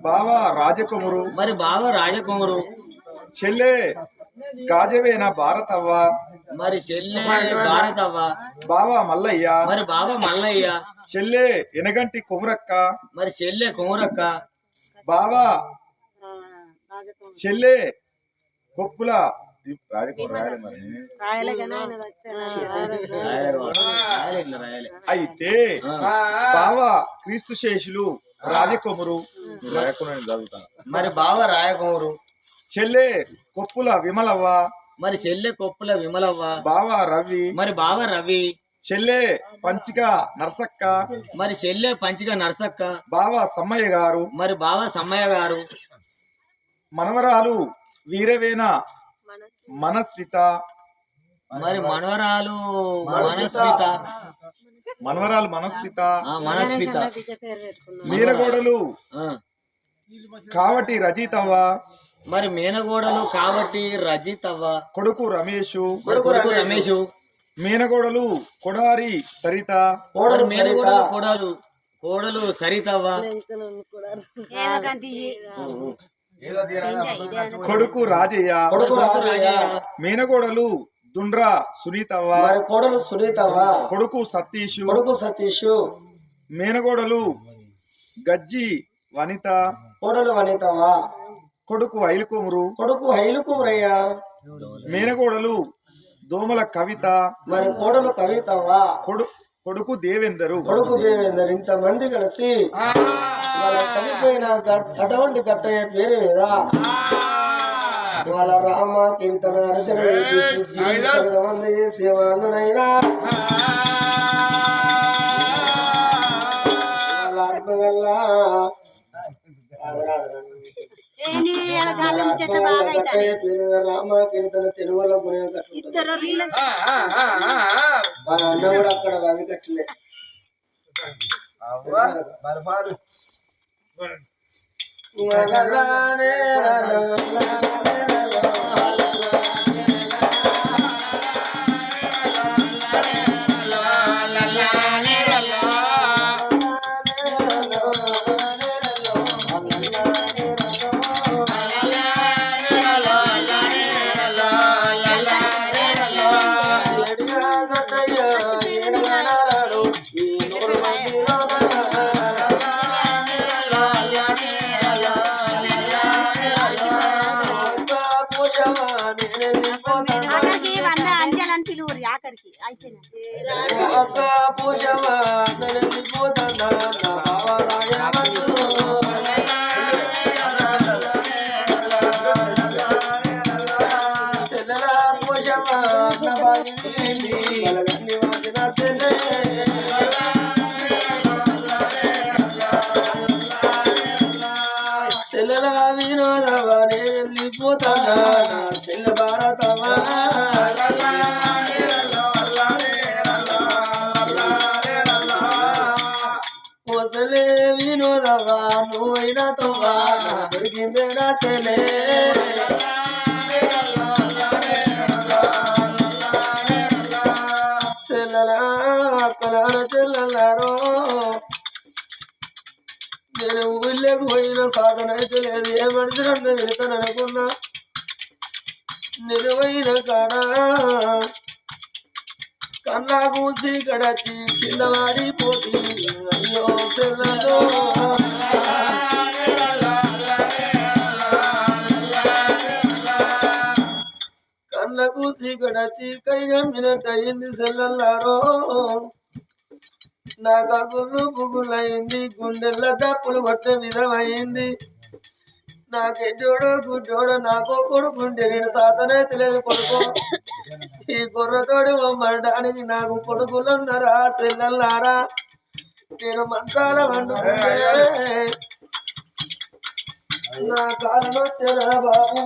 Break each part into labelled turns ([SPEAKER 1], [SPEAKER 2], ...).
[SPEAKER 1] బావా రాజకుమరు
[SPEAKER 2] మరి బావ రాజకుమరు
[SPEAKER 1] చెల్లె గాజవేన భారతవ్వ
[SPEAKER 2] మరి చెల్లె భారతవ్వ
[SPEAKER 1] బావా మల్లయ్య
[SPEAKER 2] మరి బావ మల్లయ్య
[SPEAKER 1] చెల్లె ఎనగంటి కుమరక్క
[SPEAKER 2] మరి చెల్లె కుమరక్క
[SPEAKER 1] బావా చెల్లె కొప్పుల అయితే బావా క్రీస్తు శేషులు రాజకుమరు
[SPEAKER 2] మరి బావ రాయకుమరు
[SPEAKER 1] చెల్లె కొప్పుల విమలవ్వ
[SPEAKER 2] మరి చెల్లె కొప్పుల విమలవ్వ
[SPEAKER 1] బావా రవి
[SPEAKER 2] మరి బావ రవి
[SPEAKER 1] చెల్లె పంచిక నర్సక్క
[SPEAKER 2] మరి చెల్లె పంచిక నర్సక్క
[SPEAKER 1] బావా సమ్మయ్య గారు
[SPEAKER 2] మరి బావ సమ్మయ్య గారు
[SPEAKER 1] మనవరాలు వీరవేన మనస్విత
[SPEAKER 2] మరి మనవరాలు మనస్విత మనస్విత
[SPEAKER 1] మీనగోడలు కావటి రజితవ్వ
[SPEAKER 2] మరి మేనగోడలు కాబట్టి రజితవ్వ
[SPEAKER 1] కొడుకు రమేషు
[SPEAKER 2] మేనగోడలు
[SPEAKER 1] కొడారి సరిత
[SPEAKER 2] కోడలు సరితవ్వ
[SPEAKER 1] కొడుకు రాజయ్య మేనగోడలు దుండ్రా సునీతవ్వ
[SPEAKER 3] కోడలు సునీతవ్వ
[SPEAKER 1] కొడుకు సతీషు మేనగోడలు గజ్జి వనిత
[SPEAKER 3] కోడలు వనితవ్వ
[SPEAKER 1] కొడుకు హైలుకుమరయ్య మేనగోడలు దోమల కవిత
[SPEAKER 3] మరి కోడలు కవితవ్వ
[SPEAKER 1] కొడుకు దేవేందరు
[SPEAKER 3] ఇంతమంది కలిసి వాళ్ళ చనిపోయిన అటువంటి కట్టయ్య పేరు మీద వాళ్ళ రామ కీర్తన సేవానునైనా వాళ్ళ ఆత్మగల్ల రామ కీర్తన తెలుగులో వాళ్ళ అన్న కూడా అక్కడ రవి కట్టలే వినోదవనే వెళ్ళిపోతానా చెల్ల భారతమా వసలే వినోదవా నువ్వైనా తోవా దొరికిందే నా సెలే చెల్లలా అక్కడ చెల్లలారో నేను ఊళ్ళోకి పోయిన సాధన అయితే లేదు ఏ మనిషి నన్ను వెళ్తాను అనుకున్నా నిలువైన కాడా కన్నా కూసి కడచి కింద వాడిపోతి అయ్యో పిల్లలు కన్న కూసి కడచి కైగమ్మినట్టు అయింది సెల్లల్లారో నా కగుళ్ళు పుగులైంది గుండెల్లో తప్పులు కొట్టే విధమైంది నాకెజోడో గుడ్డోడో నాకో కొడుకుంటే నేను సాధనే తెలియదు కొడుకో ఈ కుర్రతోడు మరడానికి నాకు కొడుకులున్నారా చెల్లెల్లారా నేను మంచాల వండుకుంటే నా కాళ్ళు వచ్చారా బాబు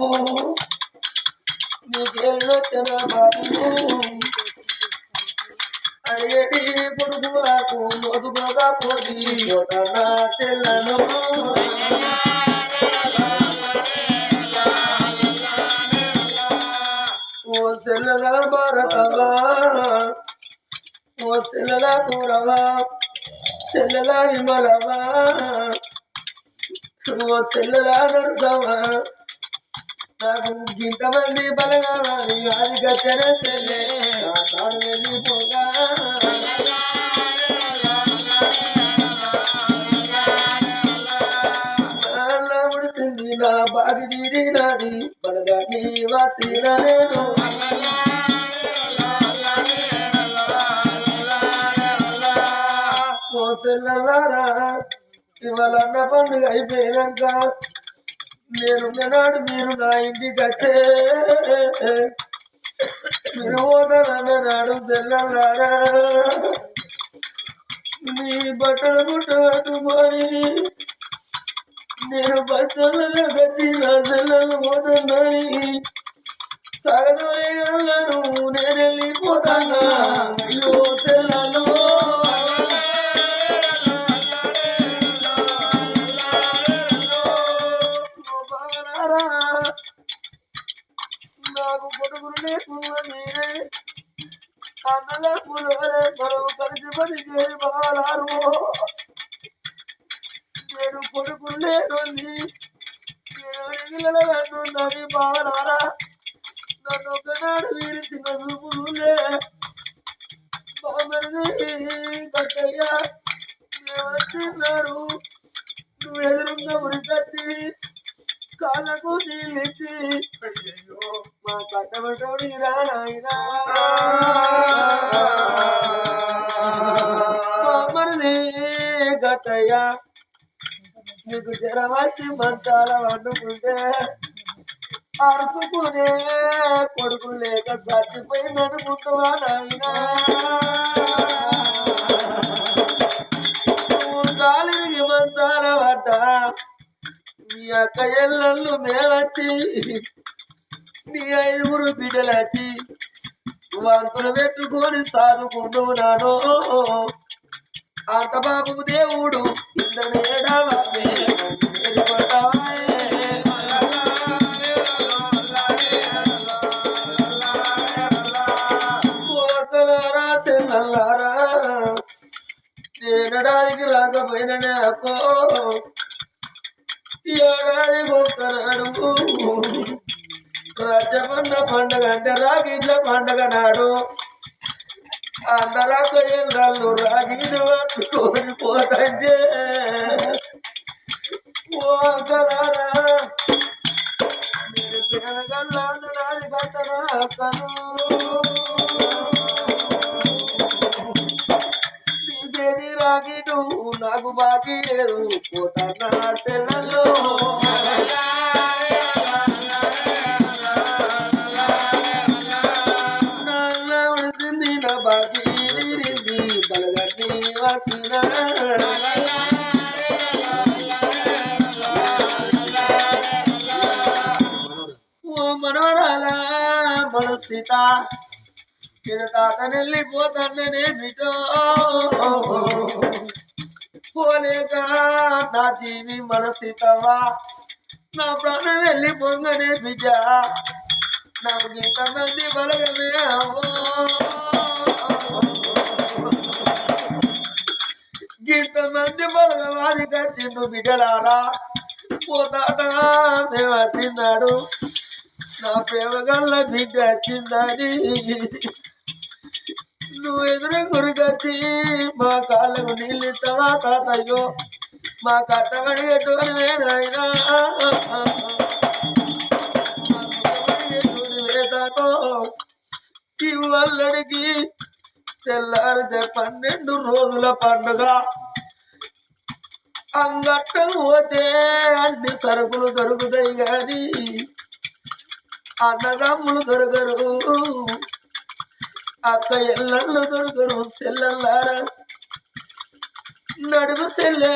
[SPEAKER 3] నీకేళ్ళు వచ్చారా బాబు అడిగేటి కొడుకులకు మోసుకోగా పోటీ నా చెల్లను ఓ సెల్లల భారతవా ఓ సెల్లల కూరవా సెల్లల విమలవా ఓ సెల్లలా నడుసావా నాకు ఇంతమంది బలగా అది గచ్చన సెల్లే నా తాను వెళ్ళిపోగా ఉడిసింది నా బాగి తీరినది బలగాని వాసిన నేను సెల్లలారా ఇవాళ అన్న పండుగ అయిపోయినాక నేనున్ననాడు మీరు నా ఇంటికి వచ్చే మీరు పోతానన్నాడు సెల్లలారా నీ బట్టలు గుట్టబెట్టుకొని నేను బస్సులో వచ్చి నా సెల్లలు పోతున్నాని సగదోయగలను నేను వెళ్ళిపోతానా అయ్యో సెల్లలో నాకు కొడుకులు లేకున్నది అన్నల పులవరే మరో కలిసి పని చేసి బాగారు నేను కొడుకులు లేనుంది నేను కట్టున్నది బాగారా నన్ను ఒకనాడు వీరి చిన్న చూపులే బామరిది కట్టయ్యా వచ్చిన్నారు నువ్వు ఎదురుగా ఉడికత్తి కాళ్ళకు నీళ్ళిచ్చి మా కట్టబడి రానాయినా మరిది గట్టయ్యా నీకు జ్వరం వచ్చి మంచాల వండుకుంటే అరుపుకునే కొడుకు లేక చచ్చిపోయి నడుపుతావా నాయనా గాలికి మంచాల పడ్డ నీ అక్క ఎల్లళ్ళు మేమచ్చి నీ 5 బిడ్డలు వచ్చి వంతులు పెట్టుకొని సాదుకుంటున్నాను అంత బాబు దేవుడు ఇందరు సెల్లలారా నేనడానికి రాకపోయిననే అక్కో ఏడాది ఒక్కనాడు రజపన్న పండుగ అంటే రాగిట్ల పండుగ నాడు అందరాక ఎల్లు రాగిని పట్టుకొని పోతంటే ఓకరారా నేను పిల్లగల్లాడడానికి కట్టరా అక్కను నీకేది రాగిడు నాకు బాకీ లేదు పోతానా సెల్లలో ఉడిసింది నా బాకీ తీరింది బలగట్టి వాసిన ఓ మనవరాల మనసిత నేను తాతను వెళ్ళిపోతానే బిడ్డో పోలేక నా జీవి మనసితవా నా ప్రాణం వెళ్ళిపోగానే బిడ్డ నాకు ఇంతమంది బలగమే ఇంతమంది బలగవాది కచ్చిండు బిడ్డలారా పోతాట మేము వచ్చిన్నాడు నా ప్రేమ గల్ల బిడ్డ వచ్చిందని నువ్వు ఎదురు గురికొచ్చి మా కాళ్ళకు నీళ్ళిస్తావా తాతయ్యో మా కట్టబడిగేటోని వేరైనా ఇవల్లడికి తెల్లారితే 12 రోజుల పండుగ అంగట్టం పోతే అన్ని సరుకులు దొరుకుతాయి కానీ అన్నదమ్ములు దొరకరు అక్క ఎల్లళ్ళు దొరకరు సెల్లల్లారా నడుము సెల్లే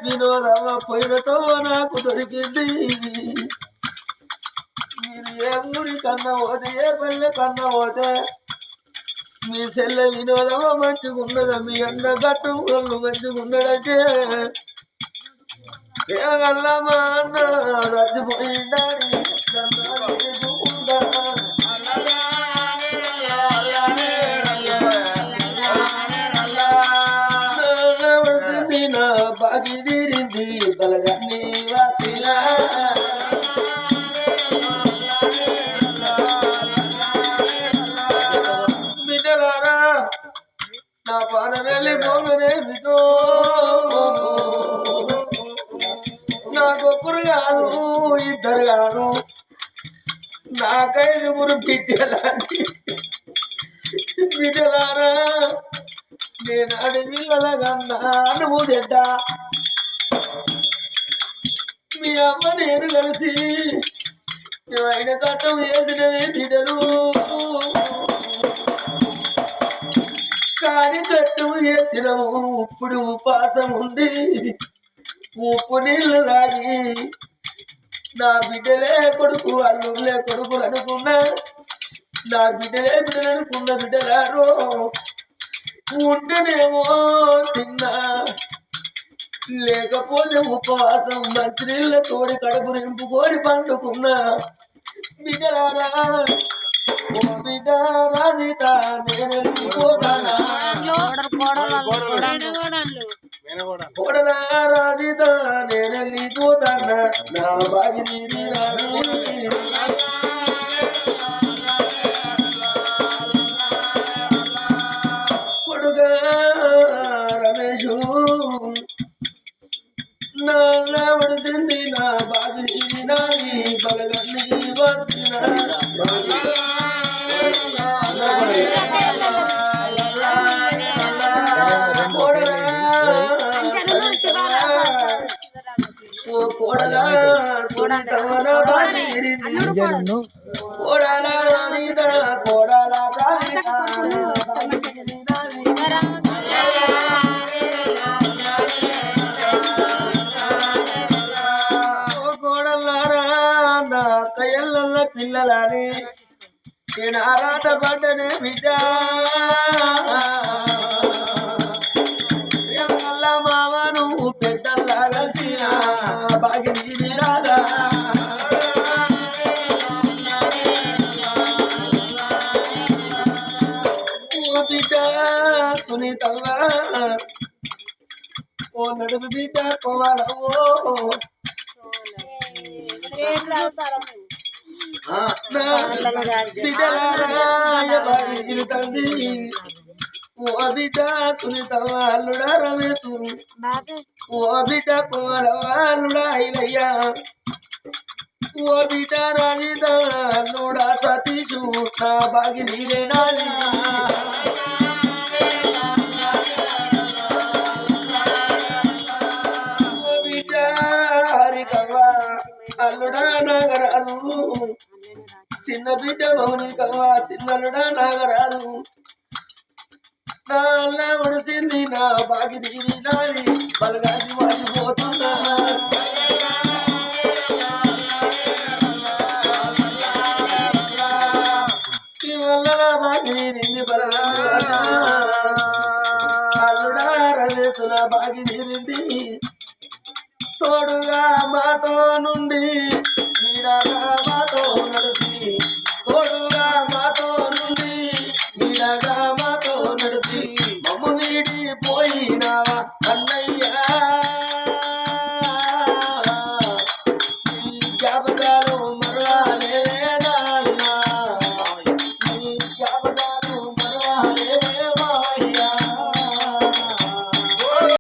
[SPEAKER 3] వినోదమ్మ పోయినతో నాకు దొరికింది మీరు ఏ ఊరి కన్నా పోతే ఏ పల్లె కన్నా పోతే మీ సెల్లె వినోదమ్మ మంచిగున్నదా మీ అన్న గట్టు వాళ్ళు మంచిగున్నాడంటే మా అన్న రచ్చిపోయిందని బాగి తీరింది బలగాన్ని నీలా బిడ్డలారా నా పాన వెళ్ళి పోగనే బిడ్డో నాకొక్కరు కాదు ఇద్దరు కాదు నాకైదుగురు బిడ్డలాంటి బిడ్డలారా నేను అడవిల్లగన్నా నువ్వు చెడ్డ మీ అమ్మ నేను కలిసి నువ్వు అయిన చట్టం చేసినవే బిడ్డలు కానీ చట్టం చేసినవు ఇప్పుడు ఉపాసం ఉండి ఉప్పు నీళ్లు తాగి నా బిడ్డలే కొడుకు అల్లుళ్ళే కొడుకులు అనుకున్నా నా బిడ్డలే బిడ్డలు అనుకున్న బిడ్డలారో ఉంటేనేమో తిన్నా లేకపోతే ఉపవాసం మంచినీళ్ళ తోడి కడుపు నింపుకొని పండుకున్నా బిడ్డలారా ఓ బిడ్డ రాజిత నేను కోడలా రాజిత నేను పోతానా నా బాగి కొడుగా రమేషు నావడిసింది నా బాగి నాది బలగన్ని వసిన కోడలా కోడలా కోడలా కోడలారా నా కయ్యల్ల పిల్లలని నేను ఆరాట పడ్డనే బిడ్డ మామను పెద్దల్లా కలిసిన బాగి రాదా ఓ బిడ్డ సునీతవ్వా ఓ నడుము బిడ్డ కోవాలవో తండ్రి ఓ బిడ్డ సునీతవ్వ అల్లుడా రమేశు ఓ బిడ్డ కోవాలవ్వా ఐలయ్యా ఓ బిడ్డ రాజిత అల్లుడా సతీషు నా బాగి నీరే నాలి ఓ బిడ్డ హరికవ్వ అల్లుడా నాగరాదు చిన్న బిడ్డ మౌనికవ్వ చిన్నలుడా నాగరాదు నా అల్ల ఉడిసింది నా బాగి తీరి నాది బలగాసి వాసిపోతున్నా ఈ వల్ల నా బాగి తీరింది బలగాసి అల్లుడా రమేశు నా బాగి తీరింది తోడుగా మాతో నుండి నీడగా